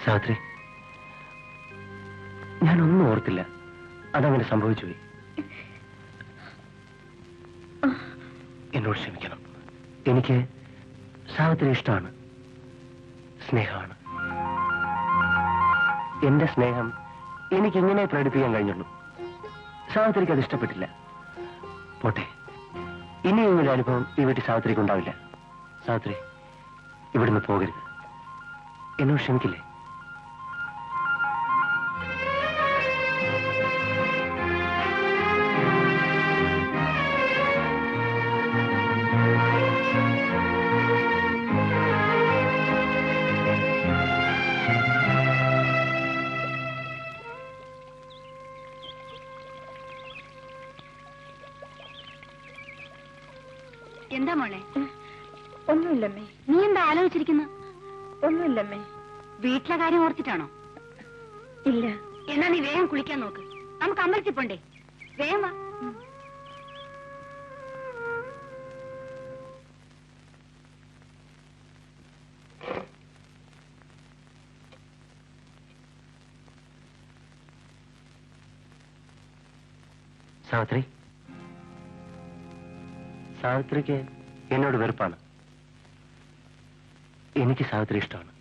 സാവിത്രി, ഞാനൊന്നും ഓർത്തില്ല. അതങ്ങനെ സംഭവിച്ചുപോയി. എന്നോട് ക്ഷമിക്കണം. എനിക്ക് സാവിത്രി ഇഷ്ടമാണ്, സ്നേഹമാണ്. എന്റെ സ്നേഹം എനിക്കിങ്ങനെ പ്രകടിപ്പിക്കാൻ കഴിഞ്ഞുള്ളൂ. സാവിത്രിക്ക് അത് ഇഷ്ടപ്പെട്ടില്ല. പോട്ടെ, ഇനിയും ഒരു അനുഭവം ഈ വീട്ടിൽ സാവിത്രിക്ക് ഉണ്ടാവില്ല. സാവിത്രി, ഇവിടുന്ന് പോകരുത്. എന്നോട് ക്ഷമിക്കില്ലേ? എന്താ മോളെ? ഒന്നുമില്ലമ്മേ. നീ എന്താ ആലോചിച്ചിരിക്കുന്നു? ഒന്നുമില്ലമ്മേ. വീട്ടിലെ കാര്യം ഓർത്തിട്ടാണോ? ഇല്ല. എന്നാ നീ വേഗം കുളിക്കാൻ നോക്ക്. നമുക്ക് അമ്പലത്തിൽ പോണ്ടേ? വേഗം വാ. സാവിത്രി, സാവിത്രിക്ക് എന്നോട് വെറുപ്പാണ്. എനിക്ക് സാവിത്രി ഇഷ്ടമാണ്.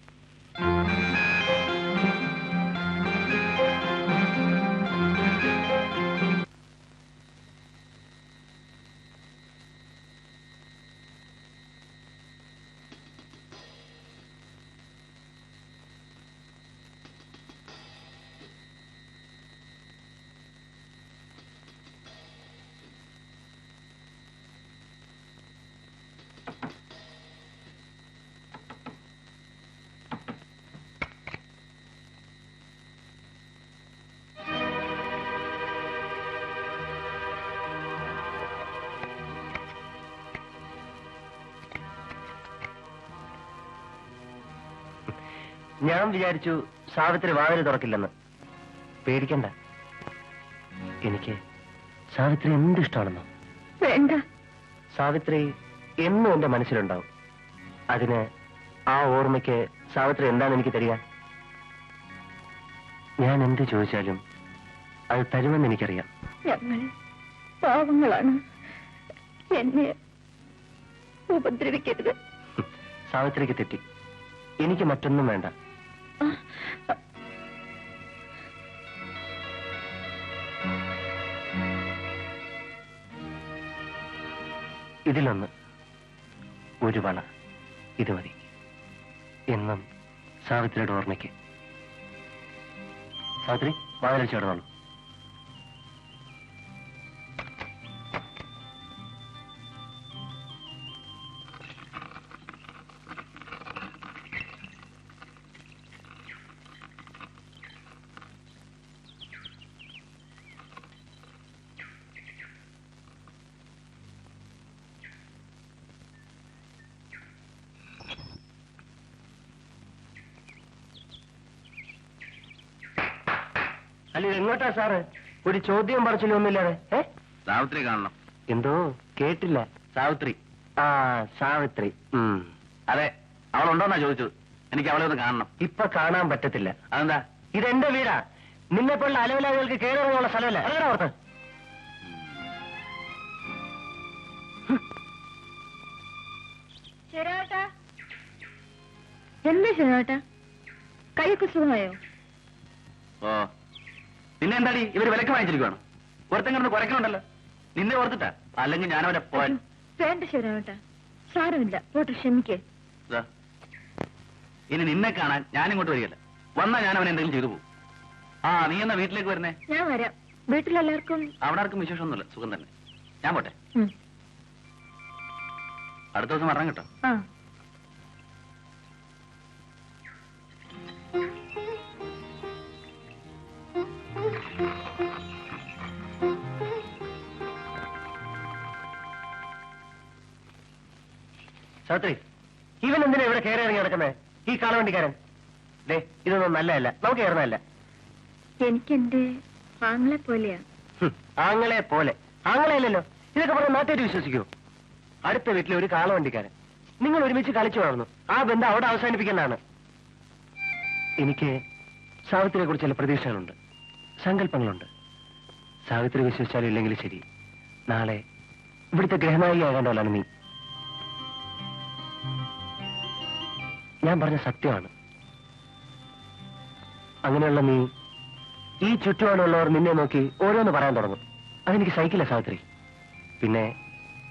ഞാൻ വിചാരിച്ചു സാവിത്രി വാതിൽ തുറക്കില്ലെന്ന്. പേടിക്കണ്ട, എനിക്ക് സാവിത്രി എന്തിഷ്ടമാണെന്നോ. വേണ്ട. സാവിത്രി എന്നും എന്റെ മനസ്സിലുണ്ടാവും. അതിന് ആ ഓർമ്മയ്ക്ക് സാവിത്രി എന്താണ് എനിക്ക് തരിക? ഞാൻ എന്ത് ചോദിച്ചാലും അത് തരുമെന്ന് എനിക്കറിയാം. ഞങ്ങൾ പാവങ്ങളാണ്. എന്നെ ഉപദ്രവിക്കരുത്. സാവിത്രിക്ക് തെറ്റി. എനിക്ക് മറ്റൊന്നും വേണ്ട. ഇതിലൊന്ന്, ഒരു വള, ഇത് മതി. എന്നും സാവിത്രിയുടെ ഓർമ്മയ്ക്ക്. സാവിത്രി, വാതിൽ ചേർന്നോളൂ. അല്ല, എങ്ങോട്ടാ സാറ്? ഒരു ചോദ്യം പറച്ചിലും ഒന്നുമില്ലാതെ. സാവിത്രി കാണണം. എന്തോ കേട്ടില്ല. സാവിത്രി. ആ, സാവിത്രി. അതെ, അവളുണ്ടോന്നാ ചോദിച്ചത്. എനിക്ക് അവളെ ഒന്ന് കാണണം. ഇപ്പൊ കാണാൻ പറ്റത്തില്ല. അതെന്താ? ഇതെന്റെ വീടാ. നിന്നെ പോലുള്ള അലവലാദികൾക്ക് കയറിയുള്ള സ്ഥലമല്ല. അറിയണ ഓർത്ത്. എന്താ ശരിയാട്ടാ? കൈയൊക്കെ സുഖമായോ? ഓ, പിന്നെ എന്താടി ഇവര് വിലക്ക് വാങ്ങിച്ചിരിക്കുവാണ്? ഒരുത്തൻ കിടന്ന് കുറയ്ക്കണുണ്ടല്ലോ. നിന്നെ ഓർത്തിട്ടാ, അല്ലെങ്കിൽ ഞാനവരെ പോവാൻ. വേണ്ട ശരിയാട്ടാ, സാരമില്ല. പോട്ടെ, ക്ഷമിക്കേ. ഇനി നിന്നെ കാണാൻ ഞാനിങ്ങോട്ട് വരികയല്ല. വന്നാ ഞാൻ അവനെ എന്തെങ്കിലും ചെയ്തു പോകും. ആ, നീ എന്നാ വീട്ടിലേക്ക് വരുന്നേ? ഞാൻ വരാം. വീട്ടിലെല്ലാവർക്കും? അവിടെ ആർക്കും വിശേഷമൊന്നുമില്ല, സുഖം തന്നെ. ഞാൻ പോട്ടെ. അടുത്ത ദിവസം വരണം കേട്ടോ. ആ. സാവിത്രി, ഇവൻ എന്തിനാ ഇവിടെ കയറി ഇറങ്ങി നടക്കുന്നത്? ഈ കാളവണ്ടിക്കാരൻ ദേ, ഇതൊന്നും നല്ലതല്ല, നമുക്ക് കയറുന്നതല്ല. എനിക്ക് എന്റെ ആങ്ങളെ പോലെയാ. ആങ്ങളെ പോലെ? ആങ്ങളെയല്ലല്ലോ. ഇതൊക്കെ പറഞ്ഞ നാട്ടുകാർ വിശ്വസിക്കുമോ? അടുത്ത വീട്ടിലെ ഒരു കാളവണ്ടിക്കാരൻ, നിങ്ങൾ ഒരുമിച്ച് കളിച്ചു വളർന്നു, ആ ബന്ധം അവിടെ അവസാനിപ്പിക്കുന്നതാണ്. എനിക്ക് സാവിത്രിയെ കുറിച്ച് ചില പ്രതീക്ഷകളുണ്ട്, സങ്കല്പങ്ങളുണ്ട്. സാവിത്രി വിശ്വസിച്ചാലും ഇല്ലെങ്കിലും ശരി, നാളെ ഇവിടുത്തെ ഗ്രഹനായികയാകേണ്ടവളാണ് നീ. ഞാൻ പറഞ്ഞ സത്യമാണ്. അങ്ങനെയുള്ള നീ ഈ ചുറ്റുപാടുള്ളവർ നിന്നെ നോക്കി ഓരോന്ന് പറയാൻ തുടങ്ങും. അതെനിക്ക് സഹിക്കില്ല സാവിത്രി. പിന്നെ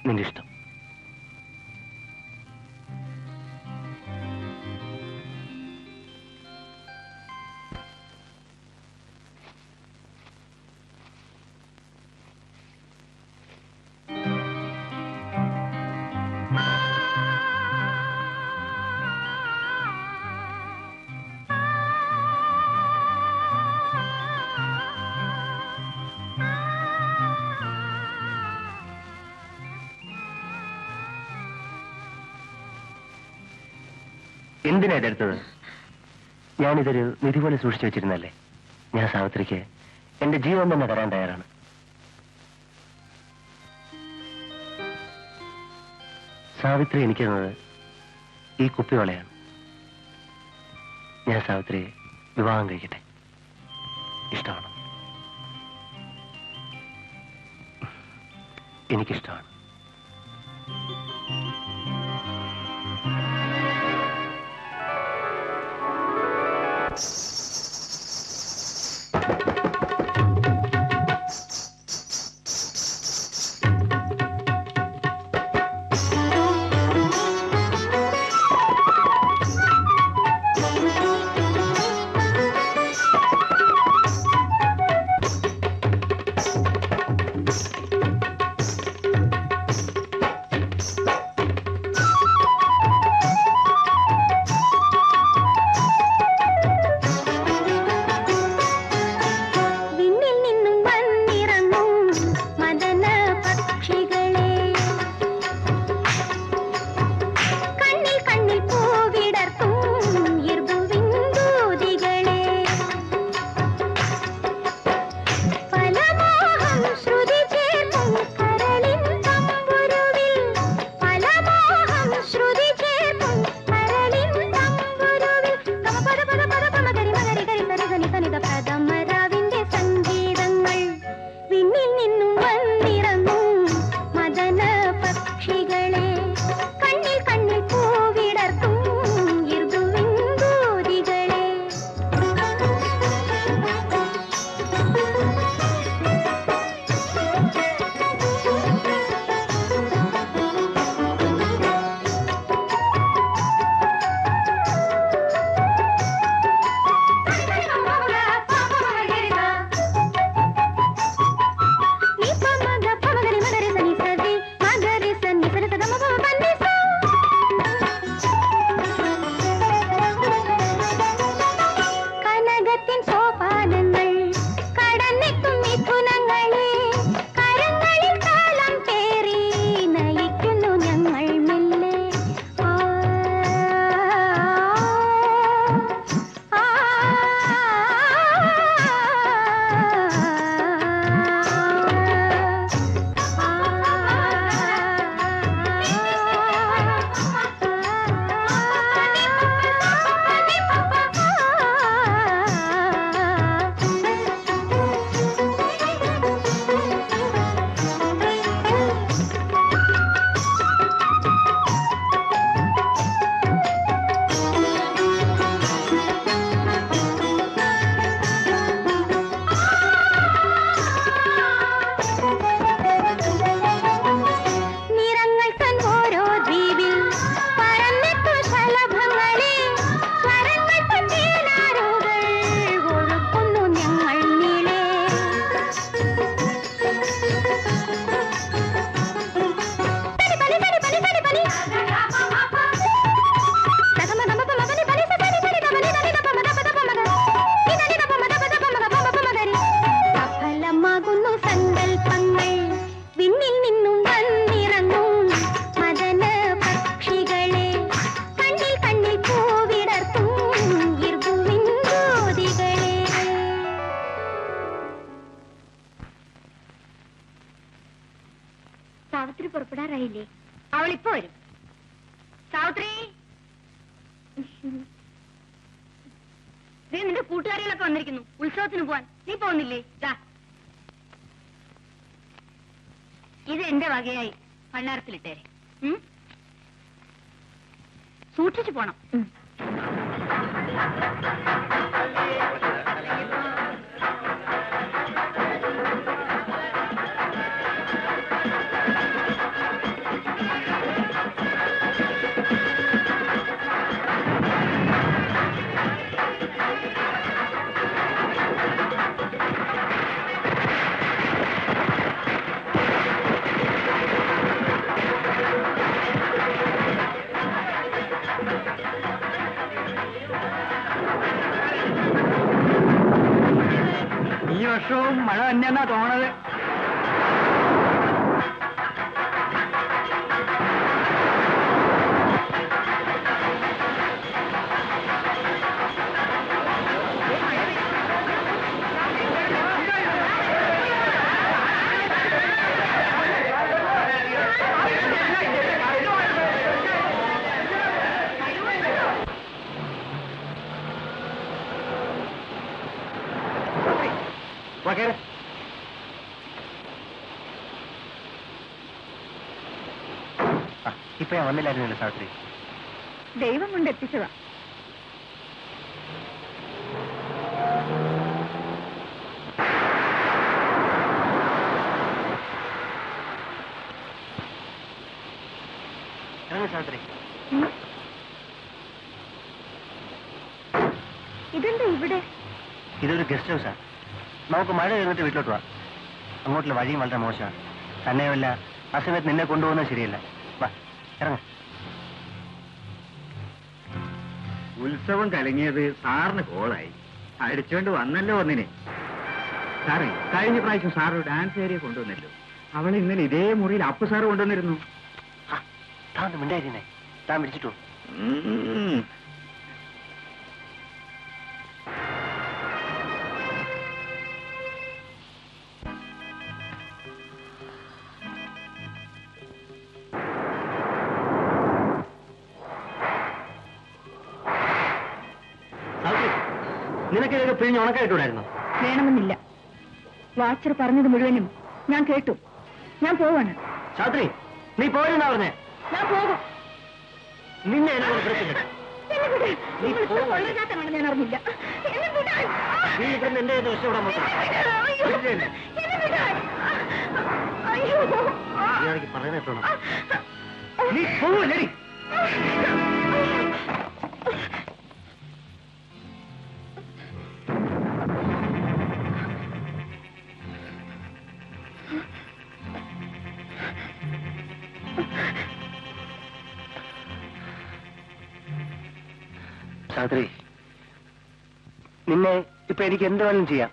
നിന്റെ ഇഷ്ടം. എന്തിനാ ഇതെടുത്തത്? ഞാനിതൊരു നിധി പോലെ സൂക്ഷിച്ചു വെച്ചിരുന്നല്ലേ. ഞാൻ സാവിത്രിക്ക് എന്റെ ജീവൻ തന്നെ തരാൻ തയ്യാറാണ്. സാവിത്രി എനിക്ക് തന്നത് ഈ കുപ്പിവളയാണ്. ഞാൻ സാവിത്രിയെ വിവാഹം കഴിക്കട്ടെ. ഇഷ്ടമാണ്. എനിക്കിഷ്ടമാണ്. പുറപ്പെടാറായില്ലേ? അവളിപ്പോ വരും. സാവിത്രി, നിന്റെ കൂട്ടുകാരികളൊക്കെ വന്നിരിക്കുന്നു ഉത്സവത്തിന് പോവാൻ. നീ പോകുന്നില്ലേ? ഇത് എന്റെ വകയായി ഭണ്ണാരത്തിലിട്ടേരെ. സൂക്ഷിച്ചു പോണം. ഈ വർഷവും മഴ തന്നെയെന്നാ തോന്നണത്. ഇപ്പൊ ഞാൻ വന്നില്ലായിരുന്നല്ലോ സാവിത്രി. ദൈവം കൊണ്ട് എത്തിച്ചതാ. സാവിത്രി, ഇതെന്താ ഇവിടെ? ഇതൊരു ഗസ്റ്റ് ഹൗസാ. നമുക്ക് മഴ കഴിഞ്ഞിട്ട് വീട്ടിലോട്ട് പോവാം. അങ്ങോട്ടുള്ള വഴിയും വളരെ മോശമാണ്. തന്നെയുമല്ല, ആ സമയത്ത് നിന്നെ കൊണ്ടുപോകുന്നത് ശരിയല്ല. വാ, ഇറങ്ങ. ഉത്സവം കലങ്ങിയത് സാറിന് കോളായി. അടിച്ചോണ്ട് വന്നല്ലോ ഒന്നിനെ. സാറേ, കഴിഞ്ഞ പ്രാവശ്യം സാർ ഡാൻസ് ഏരിയ കൊണ്ടുവന്നല്ലോ. അവളെ ഇന്നലെ ഇതേ മുറിയിൽ അപ്പു സാറ് കൊണ്ടുവന്നിരുന്നു. താൻ മിണ്ടായിരുന്നേ, താൻ വിളിച്ചിട്ടു. നിനക്ക് ഇതൊക്കെ പിഴിഞ്ഞ് ഉണക്കായിട്ടൂടായിരുന്നു? വേണമെന്നില്ല. വാച്ചർ പറഞ്ഞത് മുഴുവനും ഞാൻ കേട്ടു. ഞാൻ പോവാണ്. സാവിത്രി, നീ പോരെന്നാ പറഞ്ഞേ? ഞാൻ പോകും. നിന്നെ എന്നെ പ്രശ്നമില്ല. ഞാൻ അറിഞ്ഞില്ല. നീ ഇവിടുന്ന് എന്റെ രക്ഷപ്പെടാൻ പറയുന്ന നീ പോവല്ലേ? സാവിത്രി, നിന്നെ ഇപ്പൊ എനിക്ക് എന്ത് വേണം ചെയ്യാം.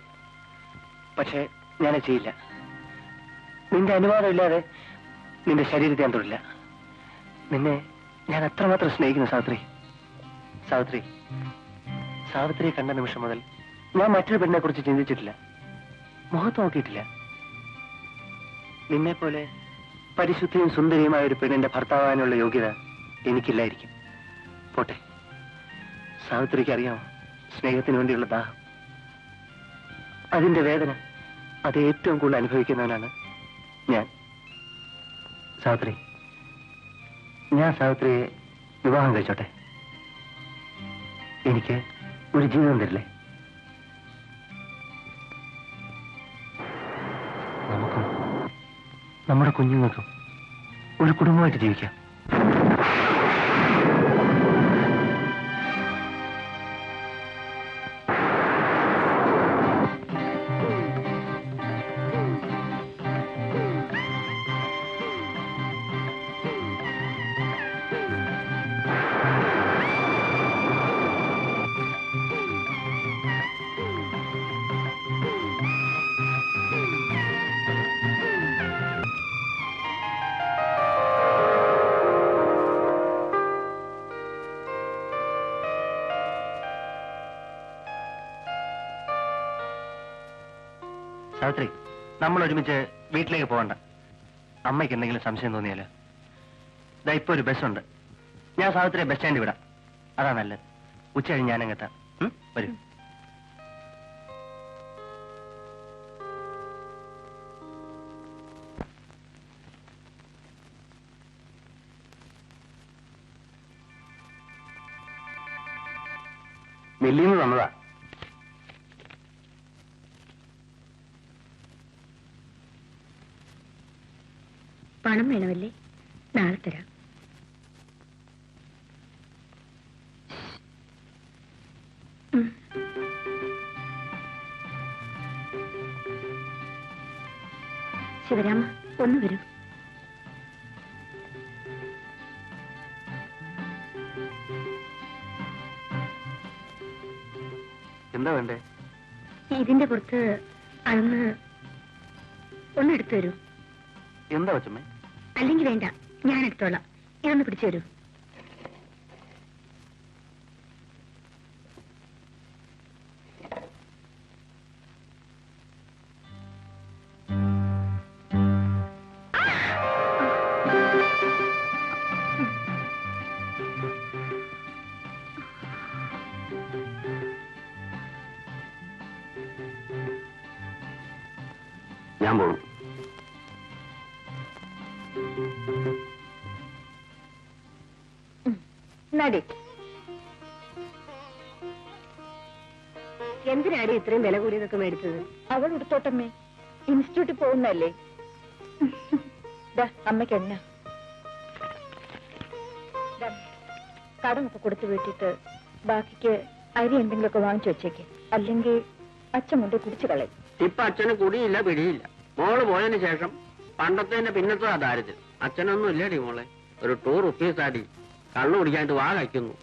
പക്ഷെ ഞാനത് ചെയ്യില്ല. നിന്റെ അനുവാദം ഇല്ലാതെ നിന്റെ ശരീരത്തെ ഞാൻ തൊടില്ല. നിന്നെ ഞാൻ അത്രമാത്രം സ്നേഹിക്കുന്നു സാവിത്രി. സാവിത്രി, സാവിത്രിയെ കണ്ട നിമിഷം മുതൽ ഞാൻ മറ്റൊരു പെണ്ണിനെ കുറിച്ച് ചിന്തിച്ചിട്ടില്ല, മുഖത്ത് നോക്കിയിട്ടില്ല. നിന്നെ പോലെ പരിശുദ്ധിയും സുന്ദരിയുമായ ഒരു പെണ്ണിന്റെ ഭർത്താവാനുള്ള യോഗ്യത എനിക്കില്ലായിരിക്കും. പോട്ടെ, സാവിത്രിക്ക് അറിയാമോ സ്നേഹത്തിന് വേണ്ടിയുള്ള ദാഹം, അതിന്റെ വേദന, അത് ഏറ്റവും കൂടുതൽ അനുഭവിക്കുന്നവനാണ് ഞാൻ. സാവിത്രി, ഞാൻ സാവിത്രിയെ വിവാഹം കഴിച്ചോട്ടെ? എനിക്ക് ഒരു ജീവിതം തരില്ലേ? നമുക്കും നമ്മുടെ കുഞ്ഞുങ്ങൾക്കും ഒരു കുടുംബമായിട്ട് ജീവിക്കാം. സാവിത്രി, നമ്മൾ ഒരുമിച്ച് വീട്ടിലേക്ക് പോകണ്ട. അമ്മയ്ക്ക് എന്തെങ്കിലും സംശയം തോന്നിയാലോ? ഇതാ ഇപ്പൊ ഒരു ബസ്സുണ്ട്. ഞാൻ സാവിത്രിയെ ബസ് സ്റ്റാൻഡിൽ വിടാം. അതാ നല്ലത്. ഉച്ച കഴിഞ്ഞ് ഞാനങ്ങെത്താം. വരൂ. മില്ലിന്ന് തന്നതാ. പണം വേണമല്ലേ? നാളെ തരാം. ശിവരാമ, ഒന്ന് വരൂ. എന്താ വേണ്ടേ? ഇതിന്റെ പുറത്ത് അളന്ന് ഒന്നെടുത്തു തരൂ. എന്താ കൊച്ചമ്മേ? അല്ലെങ്കിൽ വേണ്ട, ഞാൻ എടുത്തോളാം. ഇതൊന്ന് പിടിച്ചു തരൂ. ഞാൻ പോകും. നടി, എന്തിനാടി ഇത്രയും വില കൂടിയതൊക്കെ മേടിച്ചത്? അവൾ എടുത്തോട്ടമ്മേ, ഇൻസ്റ്റിറ്റ്യൂട്ടിൽ പോകുന്നല്ലേ. അമ്മയ്ക്ക് എന്നാ കടമൊക്കെ കൊടുത്തു വീട്ടിട്ട് ബാക്കിക്ക് അരി എന്തെങ്കിലുമൊക്കെ വാങ്ങിച്ചു വെച്ചേക്ക്. അല്ലെങ്കിൽ അച്ഛൻ കൊണ്ട് കുടിച്ചു കളയും. ഇപ്പൊ അച്ഛന് കുടിയില്ല പിടിയില്ല. മോള് പോയതിനു ശേഷം പണ്ടത്തെ പിന്നത്തെ ദാരിദ്ര്യം. അച്ഛനൊന്നും ഇല്ലേടി മോളെ. ഒരു 2 റുപ്പീസ് ആടി കള്ളു കുടിക്കാനായിട്ട് വാ കഴിക്കുന്നു.